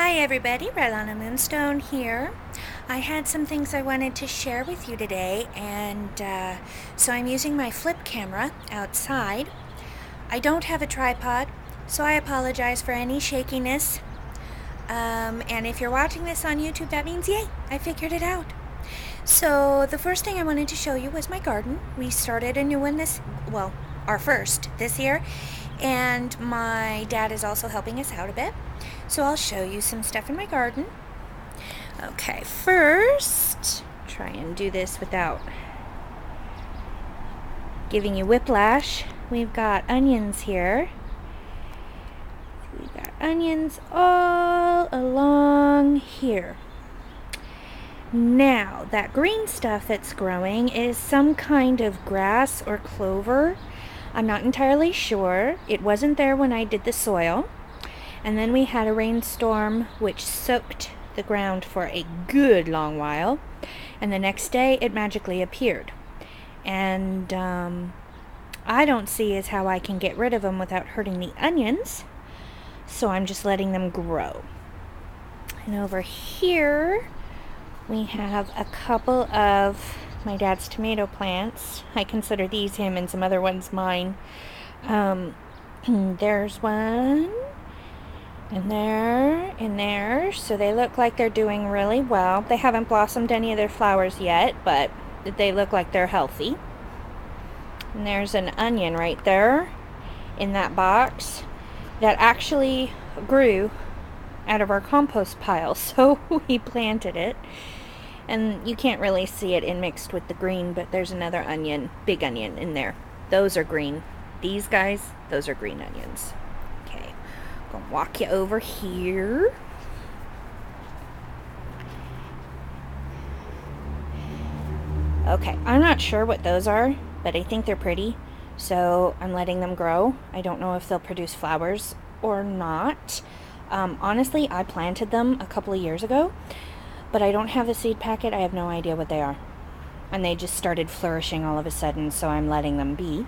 Hi everybody, Redlana Moonstone here. I had some things I wanted to share with you today, and so I'm using my flip camera outside. I don't have a tripod, so I apologize for any shakiness. And if you're watching this on YouTube, that means yay, I figured it out. So the first thing I wanted to show you was my garden. We started a new one our first this year, and my dad is also helping us out a bit. So I'll show you some stuff in my garden. Okay, first, try and do this without giving you whiplash. We've got onions here. We've got onions all along here. Now, that green stuff that's growing is some kind of grass or clover. I'm not entirely sure. It wasn't there when I did the soil. And then we had a rainstorm which soaked the ground for a good long while. And the next day it magically appeared. And I don't see as how I can get rid of them without hurting the onions. So I'm just letting them grow. And over here we have a couple of my dad's tomato plants. I consider these him and some other ones mine. There's one. And there. So they look like they're doing really well. They haven't blossomed any of their flowers yet, but they look like they're healthy. And there's an onion right there in that box that actually grew out of our compost pile. So we planted it. And you can't really see it mixed with the green, but there's another onion, big onion in there. Those are green. These guys, those are green onions. Okay, I'm gonna walk you over here. Okay, I'm not sure what those are, but I think they're pretty, so I'm letting them grow. I don't know if they'll produce flowers or not. Honestly, I planted them a couple of years ago, but I don't have the seed packet. I have no idea what they are. And they just started flourishing all of a sudden, so I'm letting them be.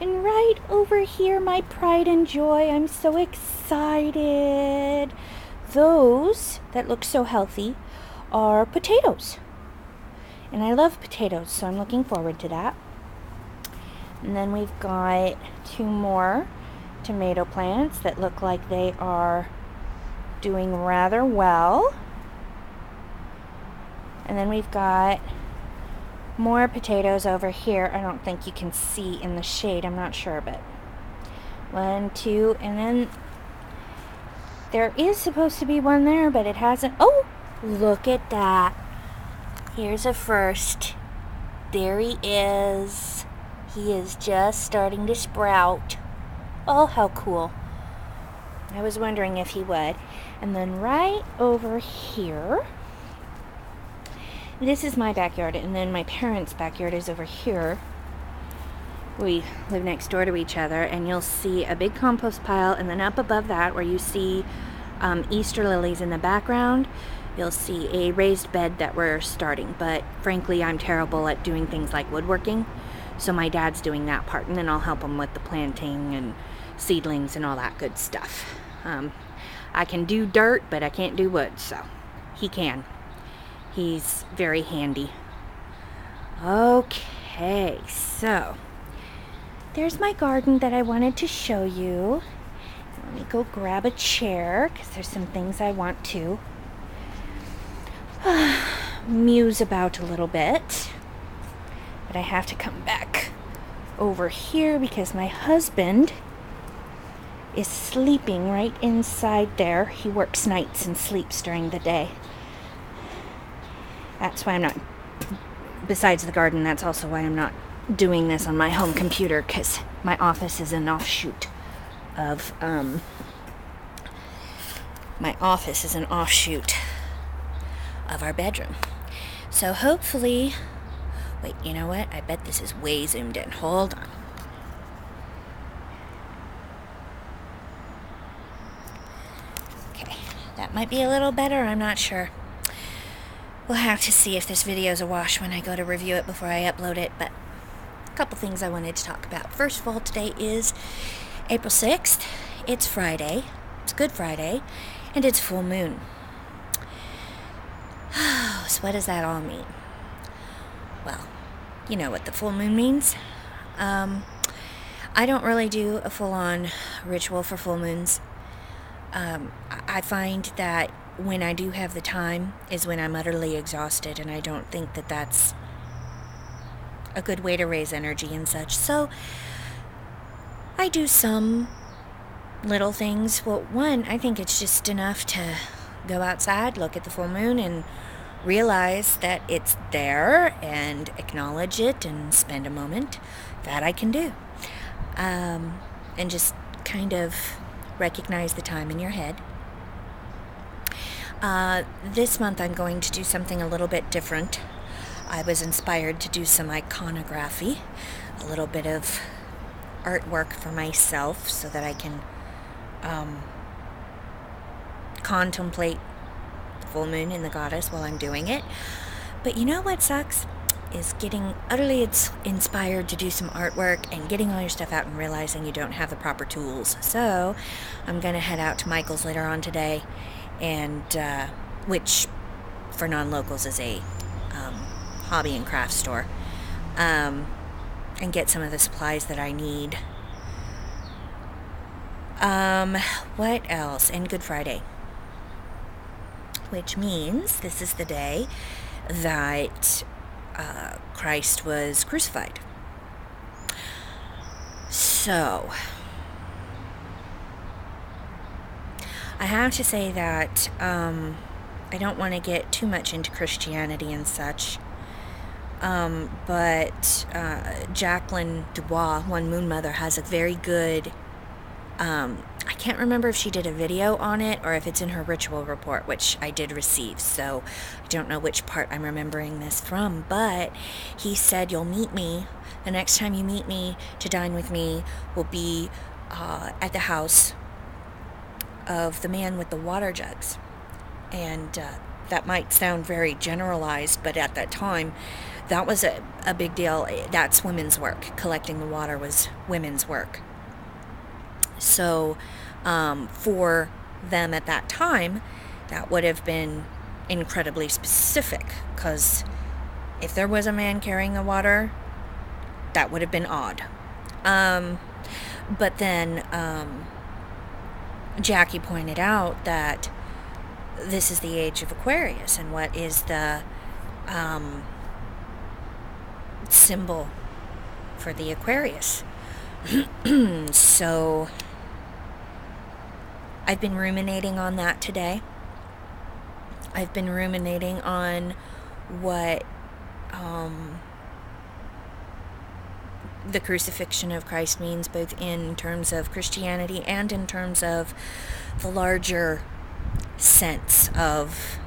And right over here, my pride and joy, I'm so excited. Those that look so healthy are potatoes. And I love potatoes, so I'm looking forward to that. And then we've got two more tomato plants that look like they are doing rather well. And then we've got more potatoes over here. I don't think you can see in the shade. I'm not sure, but 1, 2, and then there is supposed to be one there, but it hasn't. Oh, look at that. Here's a first. There he is. He is just starting to sprout. Oh, how cool. I was wondering if he would. And then right over here, this is my backyard, and then my parents' backyard is over here. We live next door to each other, and you'll see a big compost pile, and then up above that, where you see Easter lilies in the background, you'll see a raised bed that we're starting. But frankly, I'm terrible at doing things like woodworking, so my dad's doing that part, and then I'll help him with the planting and seedlings and all that good stuff. I can do dirt, but I can't do wood, so he can. He's very handy. Okay, so there's my garden that I wanted to show you. Let me go grab a chair, because there's some things I want to muse about a little bit. But I have to come back over here because my husband is sleeping right inside there. He works nights and sleeps during the day. That's why I'm not, besides the garden, that's also why I'm not doing this on my home computer, because my office is an offshoot of, our bedroom. So hopefully, wait, you know what? I bet this is way zoomed in. Hold on. Okay, that might be a little better, I'm not sure. We'll have to see if this video's a wash when I go to review it before I upload it, but a couple things I wanted to talk about. First of all, today is April 6th. It's Friday. It's Good Friday. and it's full moon. So what does that all mean? Well, you know what the full moon means. I don't really do a full-on ritual for full moons. I find that when I do have the time is when I'm utterly exhausted, and I don't think that that's a good way to raise energy and such. So I do some little things. Well, one, I think it's just enough to go outside, look at the full moon, and realize that it's there and acknowledge it and spend a moment. That I can do. And just kind of recognize the time in your head. This month I'm going to do something a little bit different. I was inspired to do some iconography, a little bit of artwork for myself so that I can contemplate the full moon and the goddess while I'm doing it. But you know what sucks? Is getting utterly inspired to do some artwork and getting all your stuff out and realizing you don't have the proper tools. So I'm going to head out to Michael's later on today, and which for non-locals is a hobby and craft store, and get some of the supplies that I need. What else? And Good Friday, which means this is the day that Christ was crucified. So I have to say that I don't want to get too much into Christianity and such, but Jacqueline Dubois, One Moon Mother, has a very good I can't remember if she did a video on it or if it's in her ritual report, which I did receive, so I don't know which part I'm remembering this from, but he said, you'll meet me, the next time you meet me to dine with me will be at the house of the man with the water jugs. And that might sound very generalized, but at that time, that was a big deal. That's women's work. Collecting the water was women's work. So for them at that time, that would have been incredibly specific, because if there was a man carrying the water, that would have been odd. But then Jackie pointed out that this is the age of Aquarius, and what is the symbol for the Aquarius. So I've been ruminating on that today. I've been ruminating on what the crucifixion of Christ means, both in terms of Christianity and in terms of the larger sense of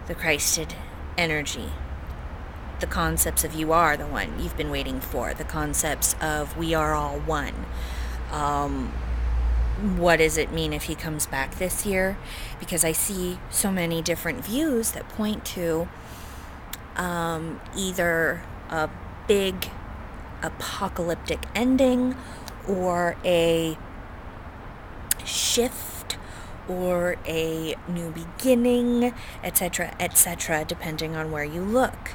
the Christed energy. The concepts of you are the one you've been waiting for. The concepts of we are all one. What does it mean if he comes back this year? Because I see so many different views that point to either a big apocalyptic ending or a shift or a new beginning, etc., etc., depending on where you look.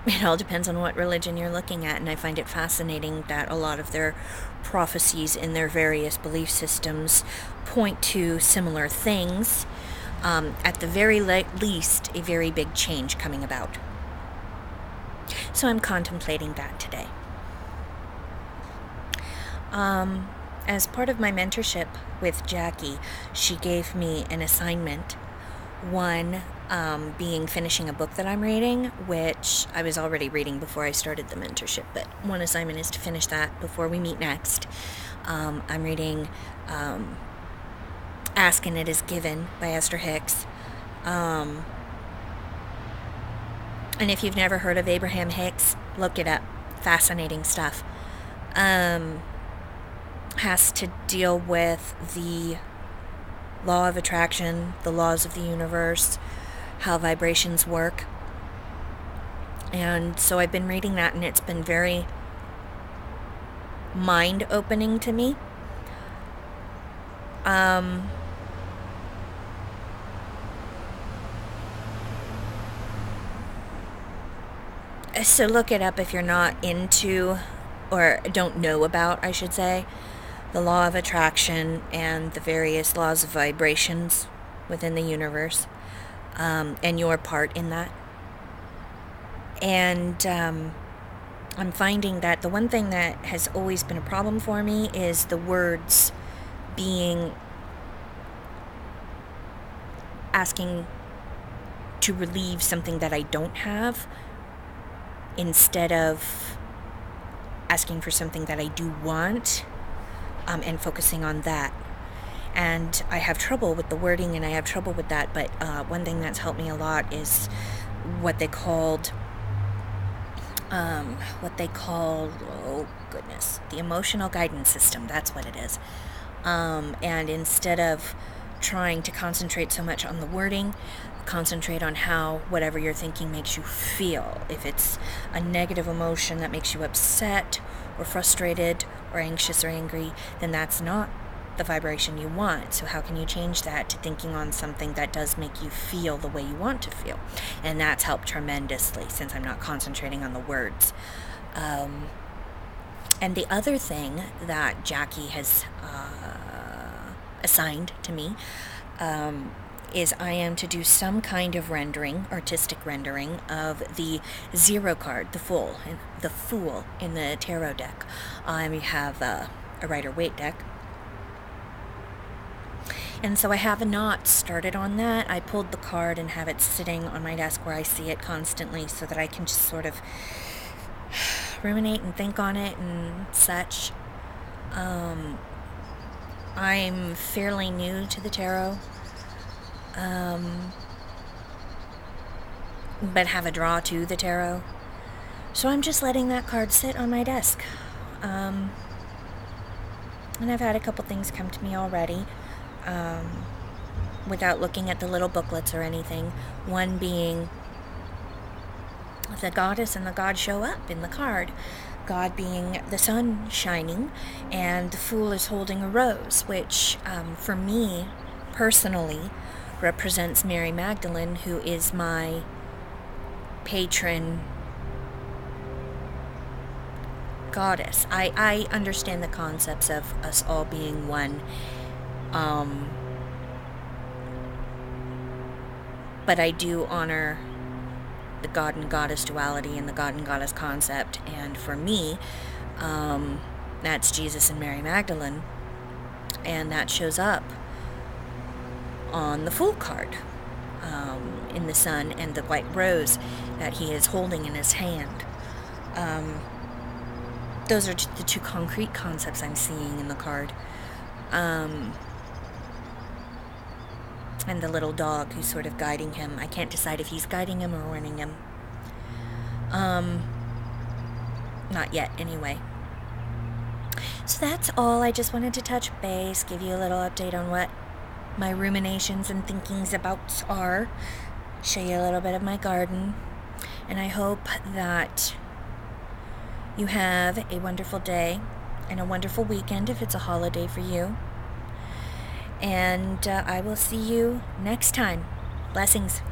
It all depends on what religion you're looking at, and I find it fascinating that a lot of their prophecies in their various belief systems point to similar things. At the very least, a very big change coming about. So I'm contemplating that today. As part of my mentorship with Jackie, she gave me an assignment. One being finishing a book that I'm reading, which I was already reading before I started the mentorship, but one assignment is to finish that before we meet next. I'm reading Ask and It Is Given by Esther Hicks. And if you've never heard of Abraham Hicks, look it up. Fascinating stuff. Has to deal with the law of attraction, the laws of the universe, how vibrations work. And so I've been reading that, and it's been very mind-opening to me. Um, so look it up if you're not into or don't know about, I should say, the law of attraction and the various laws of vibrations within the universe, and your part in that. And I'm finding that the one thing that has always been a problem for me is the words being asking to relieve something that I don't have instead of asking for something that I do want, and focusing on that. And I have trouble with the wording and I have trouble with that, but one thing that's helped me a lot is what they called, oh goodness, the emotional guidance system. That's what it is. And instead of trying to concentrate so much on the wording, concentrate on how whatever you're thinking makes you feel. If it's a negative emotion that makes you upset or frustrated or anxious or angry, then that's not the vibration you want. So how can you change that to thinking on something that does make you feel the way you want to feel? And that's helped tremendously since I'm not concentrating on the words. And the other thing that Jackie has assigned to me, is I am to do some kind of rendering, artistic rendering, of the Zero card, the Fool in the tarot deck. I have a Rider-Waite deck. And so I have not started on that. I pulled the card and have it sitting on my desk where I see it constantly so that I can just sort of ruminate and think on it and such. I'm fairly new to the tarot, but have a draw to the tarot. So I'm just letting that card sit on my desk. And I've had a couple things come to me already, without looking at the little booklets or anything. One being the goddess and the god show up in the card. God being the sun shining, and the Fool is holding a rose, which, for me, personally, represents Mary Magdalene, who is my patron goddess. I understand the concepts of us all being one, but I do honor the god and goddess duality and the god and goddess concept, and for me, that's Jesus and Mary Magdalene, and that shows up on the Fool card, in the sun and the white rose that he is holding in his hand. Those are the two concrete concepts I'm seeing in the card. And the little dog who's sort of guiding him. I can't decide if he's guiding him or warning him. Not yet, anyway. So that's all. I just wanted to touch base, give you a little update on what my ruminations and thinkings about are, show you a little bit of my garden, and I hope that you have a wonderful day and a wonderful weekend if it's a holiday for you. And I will see you next time. Blessings.